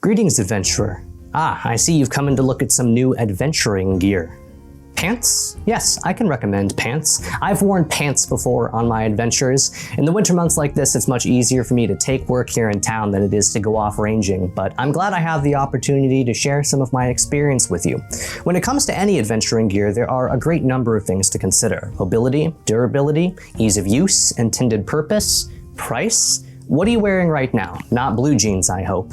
Greetings, adventurer. I see you've come in to look at some new adventuring gear. Pants? Yes, I can recommend pants. I've worn pants before on my adventures. In the winter months like this, it's much easier for me to take work here in town than it is to go off ranging, but I'm glad I have the opportunity to share some of my experience with you. When it comes to any adventuring gear, there are a great number of things to consider. Mobility, durability, ease of use, intended purpose, price. What are you wearing right now? Not blue jeans, I hope.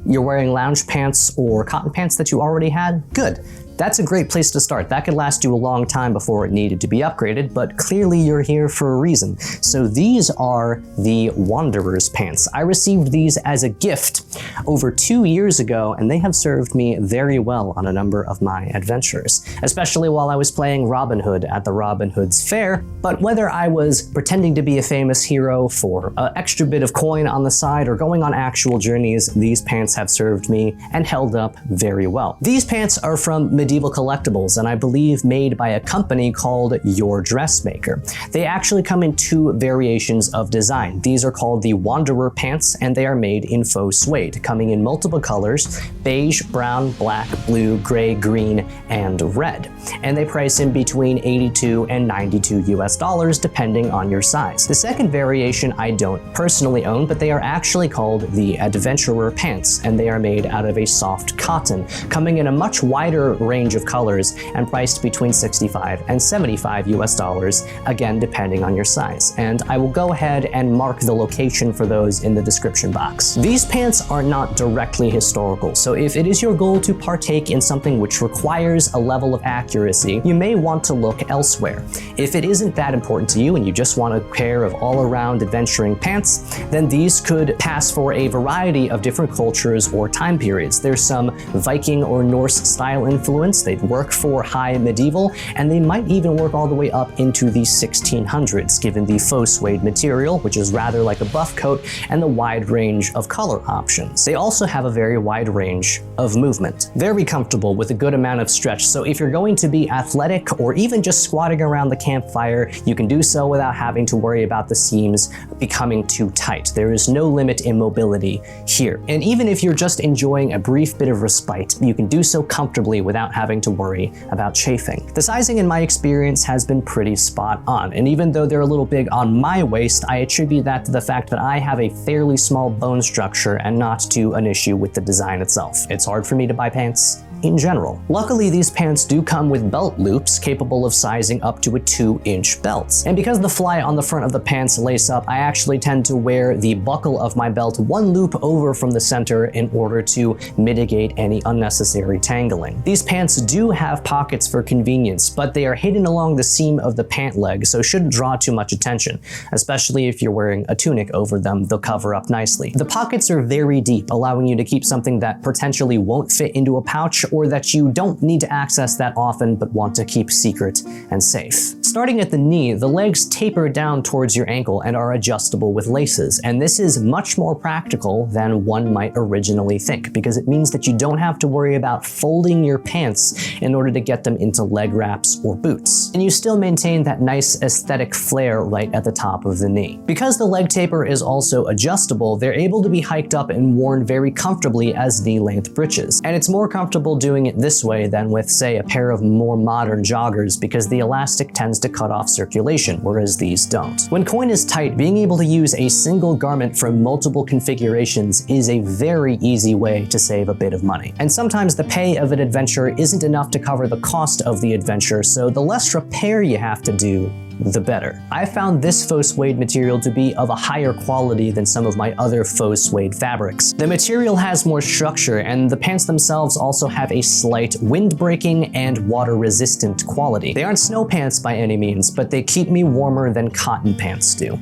You're wearing lounge pants or cotton pants that you already had? Good. That's a great place to start. That could last you a long time before it needed to be upgraded, but clearly you're here for a reason. So these are the Wanderer's pants. I received these as a gift over 2 years ago, and they have served me very well on a number of my adventures, especially while I was playing Robin Hood at the Robin Hood's Fair. But whether I was pretending to be a famous hero for an extra bit of coin on the side or going on actual journeys, these pants have served me and held up very well. These pants are from Medieval Collectibles, and I believe made by a company called Your Dressmaker. They actually come in 2 variations of design. These are called the Wanderer pants, and they are made in faux suede, coming in multiple colors: beige, brown, black, blue, gray, green, and red. And they price in between $82 and $92 US depending on your size. The second variation I don't personally own, but they are actually called the Adventurer pants, and they are made out of a soft cotton, coming in a much wider range of colors and priced between $65 and $75 US, again depending on your size. And I will go ahead and mark the location for those in the description box. These pants are not directly historical, so if it is your goal to partake in something which requires a level of accuracy, you may want to look elsewhere. If it isn't that important to you and you just want a pair of all-around adventuring pants, then these could pass for a variety of different cultures or time periods. There's some Viking or Norse style influence. They'd work for high medieval, and they might even work all the way up into the 1600s, given the faux suede material, which is rather like a buff coat, and the wide range of color options. They also have a very wide range of movement. Very comfortable with a good amount of stretch, so if you're going to be athletic or even just squatting around the campfire, you can do so without having to worry about the seams becoming too tight. There is no limit in mobility here. And even if you're just enjoying a brief bit of respite, you can do so comfortably without having to worry about chafing. The sizing in my experience has been pretty spot on, and even though they're a little big on my waist, I attribute that to the fact that I have a fairly small bone structure and not to an issue with the design itself. It's hard for me to buy pants in general. Luckily, these pants do come with belt loops capable of sizing up to a 2-inch belt. And because the fly on the front of the pants lace up, I actually tend to wear the buckle of my belt 1 loop over from the center in order to mitigate any unnecessary tangling. These pants do have pockets for convenience, but they are hidden along the seam of the pant leg, so shouldn't draw too much attention, especially if you're wearing a tunic over them. They'll cover up nicely. The pockets are very deep, allowing you to keep something that potentially won't fit into a pouch or that you don't need to access that often but want to keep secret and safe. Starting at the knee, the legs taper down towards your ankle and are adjustable with laces, and this is much more practical than one might originally think, because it means that you don't have to worry about folding your pants in order to get them into leg wraps or boots. And you still maintain that nice aesthetic flare right at the top of the knee. Because the leg taper is also adjustable, they're able to be hiked up and worn very comfortably as knee-length breeches. And it's more comfortable doing it this way than with, say, a pair of more modern joggers, because the elastic tends to cut off circulation, whereas these don't. When coin is tight, being able to use a single garment from multiple configurations is a very easy way to save a bit of money. And sometimes the pay of an adventure isn't enough to cover the cost of the adventure, so the less repair you have to do, the better. I found this faux suede material to be of a higher quality than some of my other faux suede fabrics. The material has more structure, and the pants themselves also have a slight wind-breaking and water-resistant quality. They aren't snow pants by any means, but they keep me warmer than cotton pants do.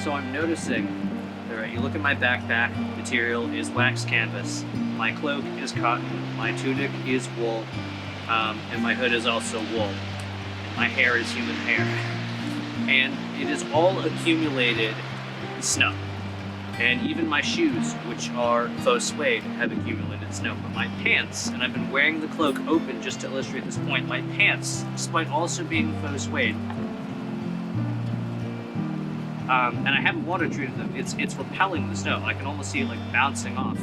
So I'm noticing, alright, you look at my backpack, material is wax canvas, my cloak is cotton, my tunic is wool, and my hood is also wool. My hair is human hair. And it is all accumulated snow. And even my shoes, which are faux suede, have accumulated snow. But my pants, and I've been wearing the cloak open just to illustrate this point, my pants, despite also being faux suede, and I haven't water treated them, it's repelling the snow. I can almost see it like bouncing off.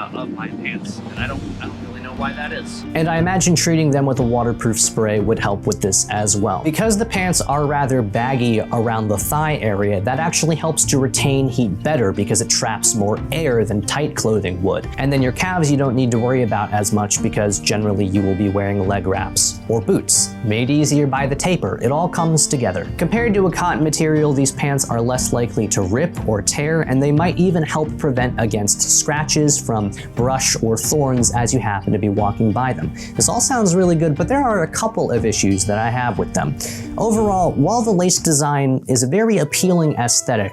of my pants, and I don't really know why that is. And I imagine treating them with a waterproof spray would help with this as well. Because the pants are rather baggy around the thigh area, that actually helps to retain heat better because it traps more air than tight clothing would. And then your calves you don't need to worry about as much because generally you will be wearing leg wraps or boots. Made easier by the taper, it all comes together. Compared to a cotton material, these pants are less likely to rip or tear, and they might even help prevent against scratches from brush or thorns as you happen to be walking by them. This all sounds really good, but there are a couple of issues that I have with them. Overall, while the lace design is a very appealing aesthetic,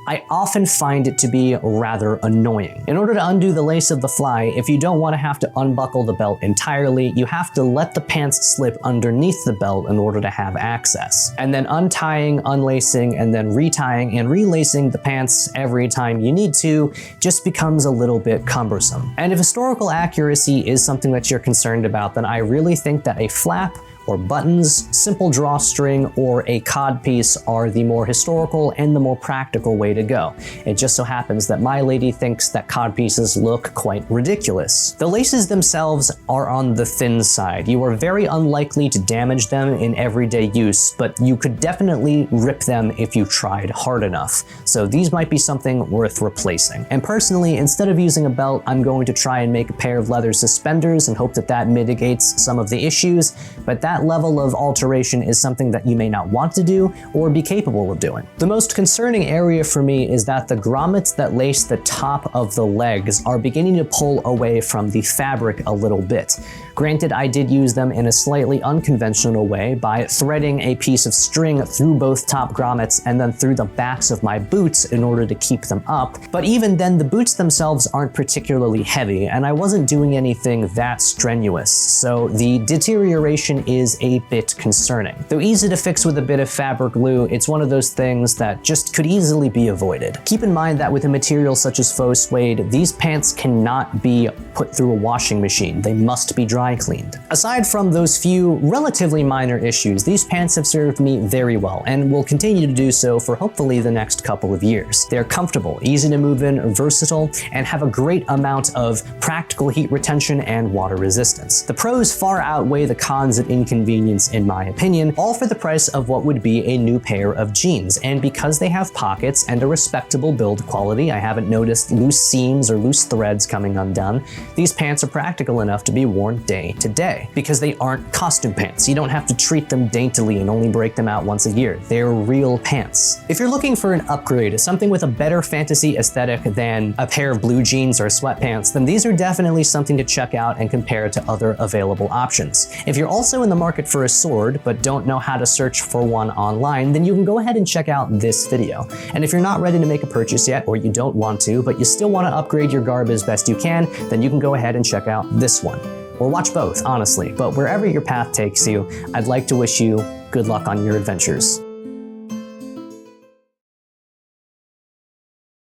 I often find it to be rather annoying. In order to undo the lace of the fly, if you don't want to have to unbuckle the belt entirely, you have to let the pants slip underneath the belt in order to have access. And then untying, unlacing, and then retying and relacing the pants every time you need to just becomes a little bit cumbersome. And if historical accuracy is something that you're concerned about, then I really think that a flap or buttons, simple drawstring, or a codpiece are the more historical and the more practical way to go. It just so happens that my lady thinks that codpieces look quite ridiculous. The laces themselves are on the thin side. You are very unlikely to damage them in everyday use, but you could definitely rip them if you tried hard enough. So these might be something worth replacing. And personally, instead of using a belt, I'm going to try and make a pair of leather suspenders and hope that that mitigates some of the issues, but that level of alteration is something that you may not want to do or be capable of doing. The most concerning area for me is that the grommets that lace the top of the legs are beginning to pull away from the fabric a little bit. Granted, I did use them in a slightly unconventional way by threading a piece of string through both top grommets and then through the backs of my boots in order to keep them up, but even then the boots themselves aren't particularly heavy and I wasn't doing anything that strenuous, so the deterioration is a bit concerning. Though easy to fix with a bit of fabric glue, it's one of those things that just could easily be avoided. Keep in mind that with a material such as faux suede, these pants cannot be put through a washing machine. They must be dry cleaned. Aside from those few relatively minor issues, these pants have served me very well and will continue to do so for hopefully the next couple of years. They're comfortable, easy to move in, versatile, and have a great amount of practical heat retention and water resistance. The pros far outweigh the cons of inconvenience in my opinion, all for the price of what would be a new pair of jeans. And because they have pockets and a respectable build quality, I haven't noticed loose seams or loose threads coming undone, these pants are practical enough to be worn day to day. Because they aren't costume pants, you don't have to treat them daintily and only break them out once a year. They're real pants. If you're looking for an upgrade, something with a better fantasy aesthetic than a pair of blue jeans or sweatpants, then these are definitely something to check out and compare to other available options. If you're also in the market for a sword but don't know how to search for one online, then you can go ahead and check out this video. And if you're not ready to make a purchase yet, or you don't want to, but you still want to upgrade your garb as best you can, then you can go ahead and check out this one. Or watch both, honestly, but wherever your path takes you, I'd like to wish you good luck on your adventures.